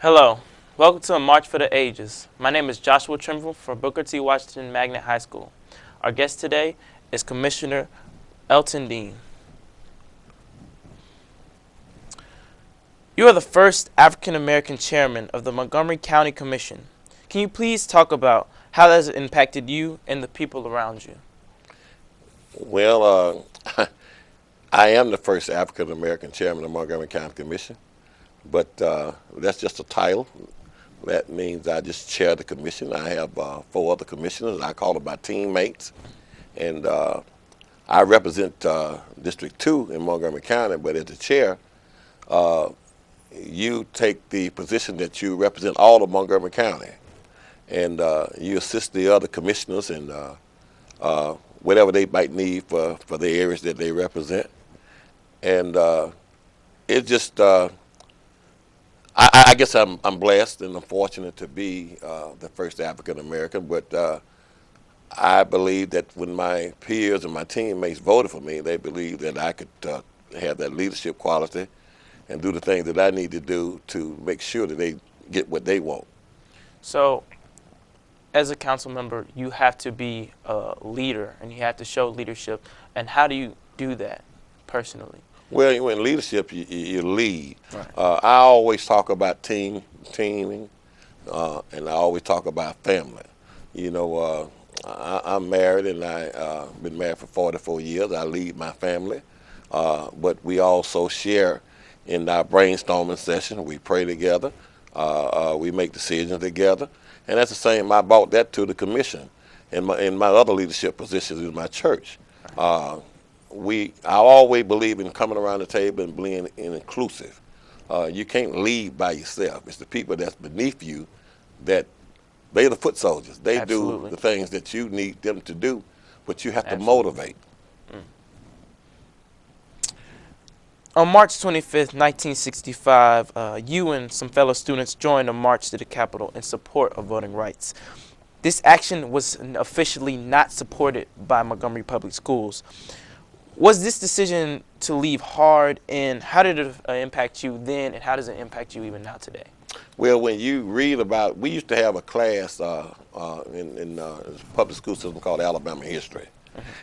Hello, welcome to a March for the Ages. My name is Joshua Trimble from Booker T. Washington Magnet High School. Our guest today is Commissioner Elton Dean. You are the first African American chairman of the Montgomery County Commission. Can you please talk about how that has impacted you and the people around you? Well, I am the first African American chairman of Montgomery County Commission, but that's just a title. That means I just chair the commission. I have four other commissioners. I call them my teammates, and I represent District 2 in Montgomery County. But as the chair, uh, you take the position that you represent all of Montgomery County, and you assist the other commissioners and whatever they might need for the areas that they represent. And it just, I guess I'm blessed and I'm fortunate to be the first African American, but I believe that when my peers and my teammates voted for me, they believed that I could have that leadership quality and do the things that I need to do to make sure that they get what they want. So, as a council member, you have to be a leader and you have to show leadership. And how do you do that personally? Well, in leadership, you lead. Right. I always talk about teaming, and I always talk about family. You know, I'm married, and I've been married for 44 years. I lead my family, but we also share in our brainstorming session. We pray together. We make decisions together, and that's the same. I brought that to the commission, in my other leadership positions in my church. I always believe in coming around the table and being inclusive. You can't lead by yourself. It's the people that's beneath you that they're the foot soldiers. They Absolutely. do the things that you need them to do, but you have to Absolutely. motivate. On March 25th, 1965, you and some fellow students joined a march to the Capitol in support of voting rights. This action was officially not supported by Montgomery Public Schools. Was this decision to leave hard, and how did it impact you then, and how does it impact you even now today? Well, when you read about, we used to have a class in the public school system called Alabama History,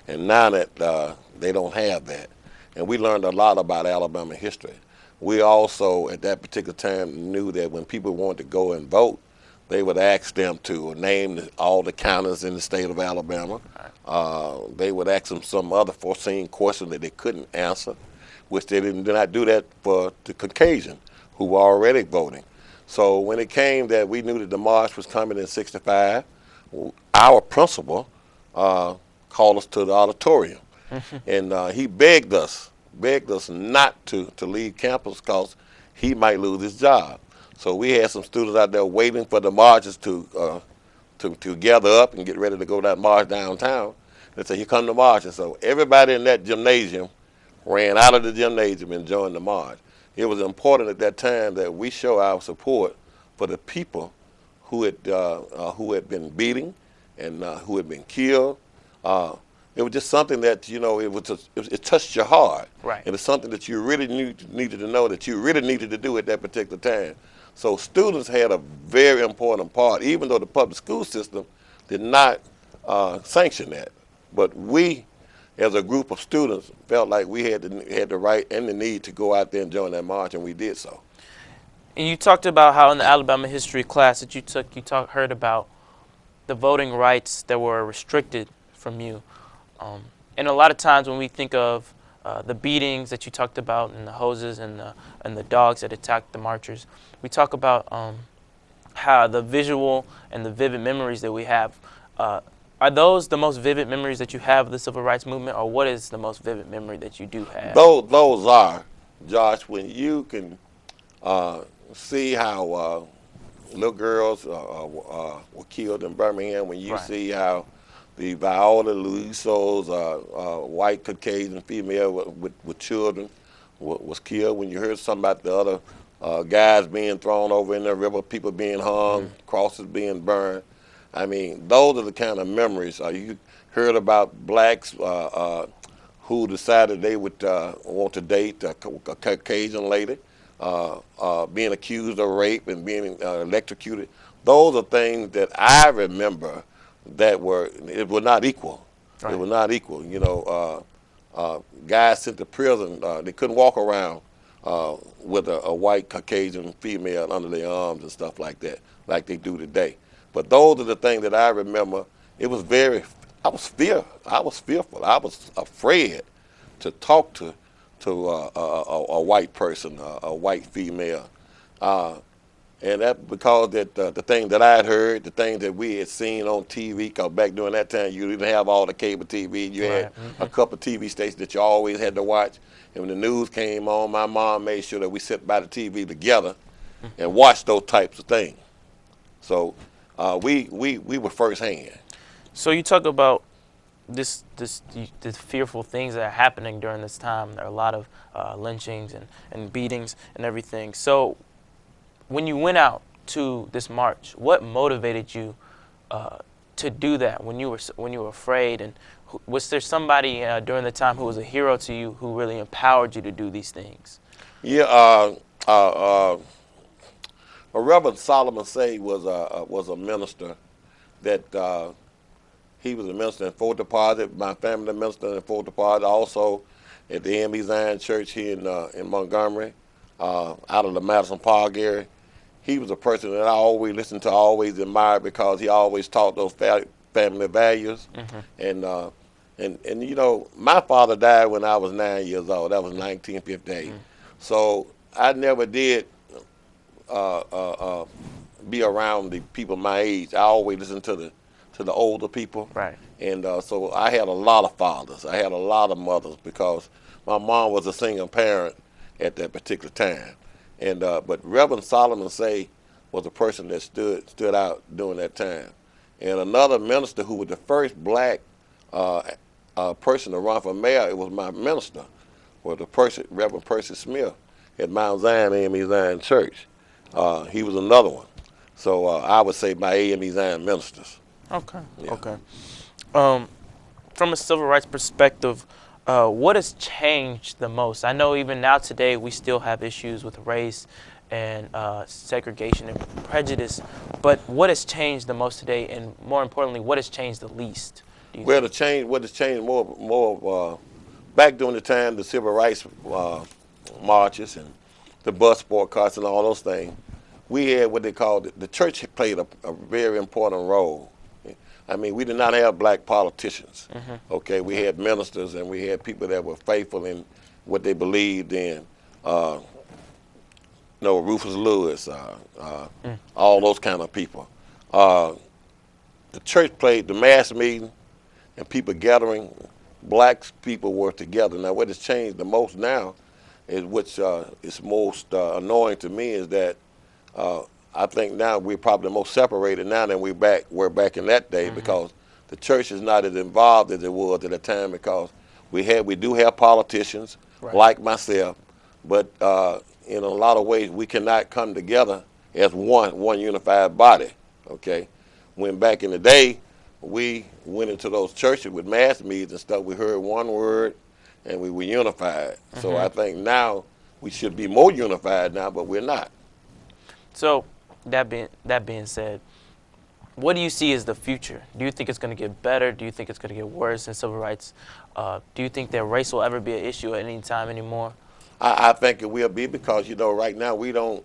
and now that they don't have that, and we learned a lot about Alabama history. We also, at that particular time, knew that when people wanted to go and vote, they would ask them to name all the counties in the state of Alabama. They would ask them some other foreseen question that they couldn't answer, which they did not do that for the Caucasian, who were already voting. So when it came that we knew that the march was coming in '65, our principal called us to the auditorium, and he begged us not to leave campus because he might lose his job. So we had some students out there waiting for the marchers to gather up and get ready to go that march downtown. They said, "Here come the march." And so everybody in that gymnasium ran out of the gymnasium and joined the march. It was important at that time that we show our support for the people who had been beaten and who had been killed. It was just something that, it touched your heart. Right. And it's something that you really needed to know, that you really needed to do at that particular time. So students had a very important part, even though the public school system did not sanction that. But we, as a group of students, felt like we had the right and the need to go out there and join that march, and we did so. And you talked about how in the Alabama history class that you took, heard about the voting rights that were restricted from you. And a lot of times when we think of the beatings that you talked about and the hoses and the dogs that attacked the marchers, we talk about how the visual and the vivid memories that we have. Are those the most vivid memories that you have of the civil rights movement, or what is the most vivid memory that you do have? Those are, Josh, when you can see how little girls were killed in Birmingham, when you Right. see how the Viola Luiso's white Caucasian female with children was killed, when you heard something about the other guys being thrown over in the river, people being hung, crosses being burned. I mean, those are the kind of memories. You heard about blacks who decided they would want to date a Caucasian lady. being accused of rape and being electrocuted. Those are things that I remember that it was not equal. It Right. was not equal. Guys sent to prison, they couldn't walk around with a white Caucasian female under their arms and stuff like that, like they do today. But those are the things that I remember. It was I was fearful. I was afraid to talk to a white person, a white female. Uh, and that because the thing that I had heard, the things that we had seen on TV, because back during that time you didn't have all the cable TV. You had Right. a couple of TV stations that you always had to watch. And when the news came on, my mom made sure that we sit by the TV together and watch those types of things. So we were firsthand. So you talk about the fearful things that are happening during this time. There are a lot of lynchings and beatings and everything. So when you went out to this march, what motivated you to do that when you were afraid? And was there somebody during the time who was a hero to you who really empowered you to do these things? Yeah, Reverend Solomon Say was a minister that he was a minister in Fort Deposit. My family minister in Fort Deposit, also at the M.E. Zion Church here in Montgomery, out of the Madison Park area. He was a person that I always listened to, always admired because he always taught those family values. And my father died when I was 9 years old. That was 1958. So I never did uh, uh, uh, be around the people my age. I always listened to the older people. Right. And so I had a lot of fathers. I had a lot of mothers because my mom was a single parent at that particular time. And but Reverend Solomon Say was a person that stood out during that time. And another minister who was the first black person to run for mayor, it was my minister, was Reverend Percy Smith at Mount Zion AME Zion Church. He was another one. So I would say my AME Zion ministers. Okay. Yeah. Okay. From a civil rights perspective, what has changed the most? I know even now today we still have issues with race and segregation and prejudice, but what has changed the most today, and more importantly, what has changed the least? Well, what has changed more back during the time the civil rights marches and the bus boycotts and all those things, we had what they called the church played a very important role. I mean, we did not have black politicians. Okay, we had ministers and we had people that were faithful in what they believed in. Rufus Lewis, all those kind of people. The church played the mass meeting and people gathering. Black people were together. Now, what has changed the most now is which is most annoying to me is that I think now we're probably the most separated now than we're back in that day because the church is not as involved as it was at the time because we do have politicians like myself, but in a lot of ways we cannot come together as one unified body. Okay, when back in the day we went into those churches with mass meetings and stuff, we heard one word and we were unified. So I think now we should be more unified now, but we're not. So that being said, what do you see as the future? Do you think it's going to get better? Do you think it's going to get worse in civil rights? Do you think that race will ever be an issue at any time anymore? I think it will be because right now we don't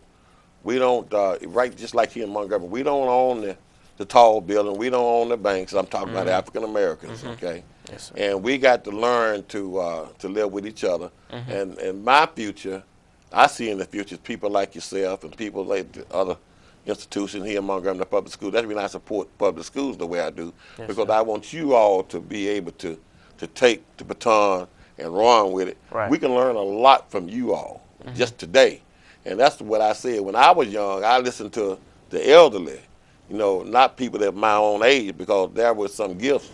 right, just like here in Montgomery, we don't own the tall building, we don't own the banks. I'm talking about African Americans, okay? Yes, sir. And we got to learn to live with each other. And my future, I see in the future people like yourself and people like the other institutions here in Montgomery Public Schools. That's the reason I support public schools the way I do, because sir. I want you all to be able to take the baton and run with it. Right. We can learn a lot from you all just today. And that's what I said. When I was young, I listened to the elderly, not people that my own age, because there were some gifts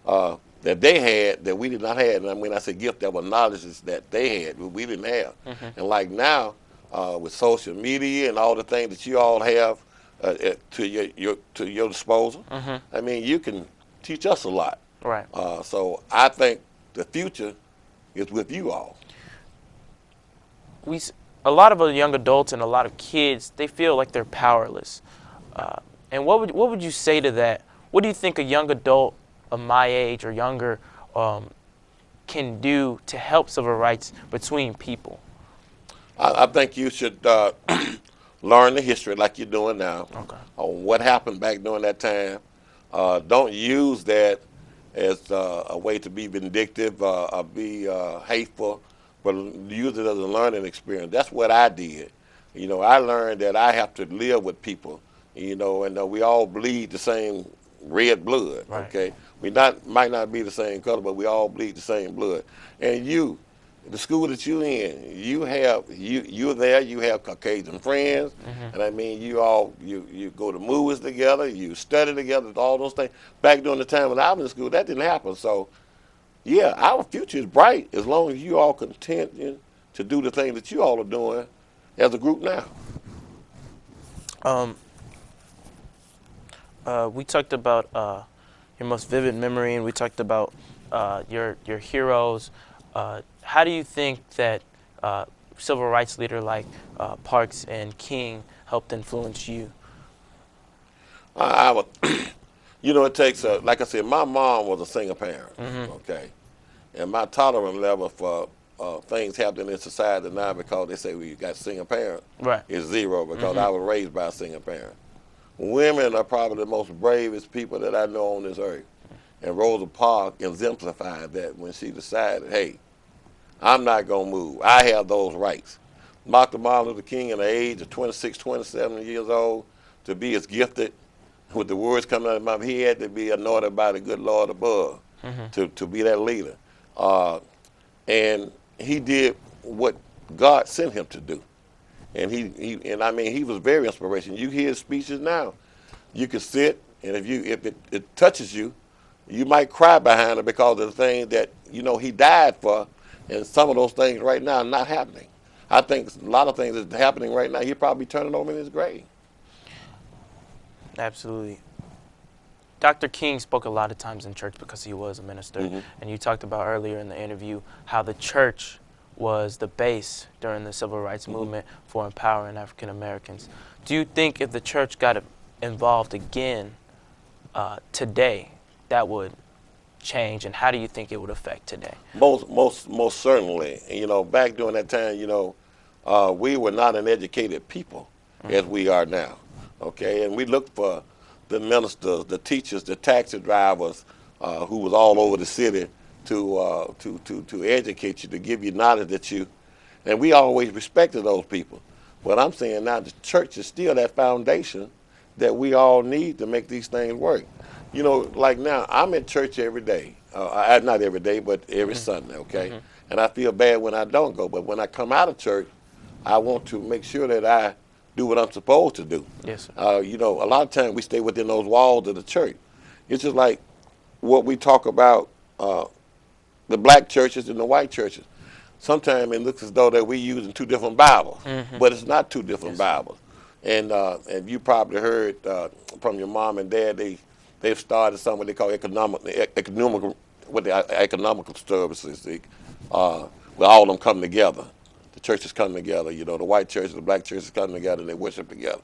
that they had that we did not have. And when I say gift, there were knowledges that they had we didn't have. And like now, with social media and all the things that you all have to your disposal, I mean, you can teach us a lot. Right. So I think the future is with you all. a lot of young adults and a lot of kids, they feel like they're powerless. And what would you say to that? What do you think a young adult of my age or younger can do to help civil rights between people? I think you should learn the history like you're doing now, Okay. on what happened back during that time. Don't use that as a way to be vindictive or be hateful, but use it as a learning experience. That's what I did. You know, I learned that I have to live with people, you know, and we all bleed the same red blood, Right. okay? We might not be the same color, but we all bleed the same blood. And the school that you in, you're there. You have Caucasian friends, Mm-hmm. and I mean, you go to movies together, you study together, all those things. Back during the time when I was in school, that didn't happen. So yeah, our future is bright as long as you all continue to do the things that you all are doing as a group now. Um, we talked about your most vivid memory, and we talked about your heroes. How do you think that civil rights leader like Parks and King helped influence you? I would, you know, it takes like I said, my mom was a single parent, Mm-hmm. okay, and my tolerance level for things happening in society now because they say we got single parent Right. is zero because Mm-hmm. I was raised by a single parent. Women are probably the most bravest people that I know on this earth. And Rosa Parks exemplified that when she decided, hey, I'm not going to move. I have those rights. Dr. Martin Luther King, at the age of 26, 27 years old, to be as gifted with the words coming out of his mouth, he had to be anointed by the good Lord above Mm-hmm. to be that leader. Uh, and he did what God sent him to do. And and I mean, he was very inspirational. You hear his speeches now. You can sit, and if it touches you, you might cry behind it because of the things that you know he died for, and some of those things right now are not happening. I think a lot of things that's happening right now. He'll probably turning over in his grave. Absolutely. Dr. King spoke a lot of times in church because he was a minister. Hmm. And you talked about earlier in the interview how the church was the base during the civil rights Hmm. movement for empowering African Americans. Do you think if the church got involved again today, that would change? And how do you think it would affect today? Most certainly. And, you know, back during that time, you know, we were not an educated people as we are now. Okay, and we looked for the ministers, the teachers, the taxi drivers, who was all over the city to educate you, to give you knowledge that you, and we always respected those people. But I'm saying now the church is still that foundation that we all need to make these things work. You know, like now I'm at church every day. Not every day, but every Sunday. Okay, Mm-hmm. and I feel bad when I don't go. But when I come out of church, I want to make sure that I do what I'm supposed to do. Yes, sir. You know, a lot of times we stay within those walls of the church. It's just like what we talk about the black churches and the white churches. Sometimes it looks as though that we're using two different Bibles, Mm-hmm. but it's not two different Yes, sir. Bibles. And you probably heard from your mom and dad they've started something they call economical with the economical services. Where all of them come together. The churches come together. You know, the white churches, the black churches come together, and they worship together.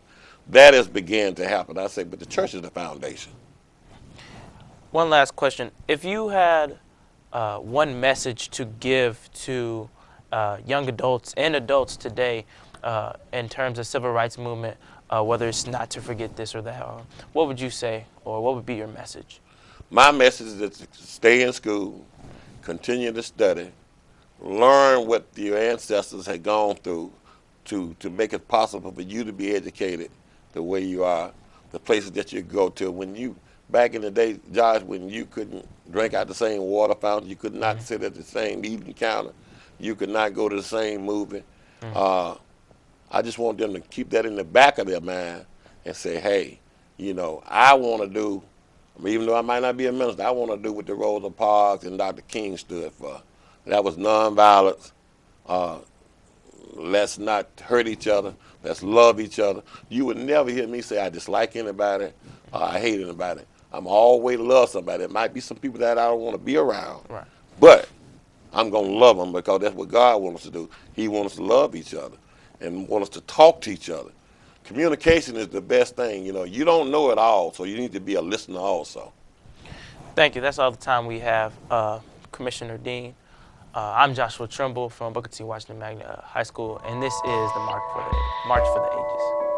That has began to happen. I say, but the church is the foundation. One last question. If you had one message to give to young adults and adults today in terms of civil rights movement, whether it's not to forget this or that, what would you say, or what would be your message? My message is to stay in school, continue to study, learn what your ancestors had gone through to make it possible for you to be educated the way you are, the places that you go to. When you, back in the day, Josh, when you couldn't drink out the same water fountain, you could not sit at the same eating counter, you could not go to the same movie. Mm-hmm. I just want them to keep that in the back of their mind and say, hey, you know, I want to do, I mean, even though I might not be a minister, I want to do what the Rosa Parks and Dr. King stood for. That was nonviolence. Let's not hurt each other. Let's love each other. You would never hear me say I dislike anybody or I hate anybody. I'm always love somebody. There might be some people that I don't want to be around, Right. but I'm going to love them because that's what God wants us to do. He wants us to love each other. and want us to talk to each other. Communication is the best thing. You know, you don't know it all, so you need to be a listener also. Thank you. That's all the time we have, Commissioner Dean. I'm Joshua Trimble from Booker T. Washington Magnet High School, and this is the March for the Ages.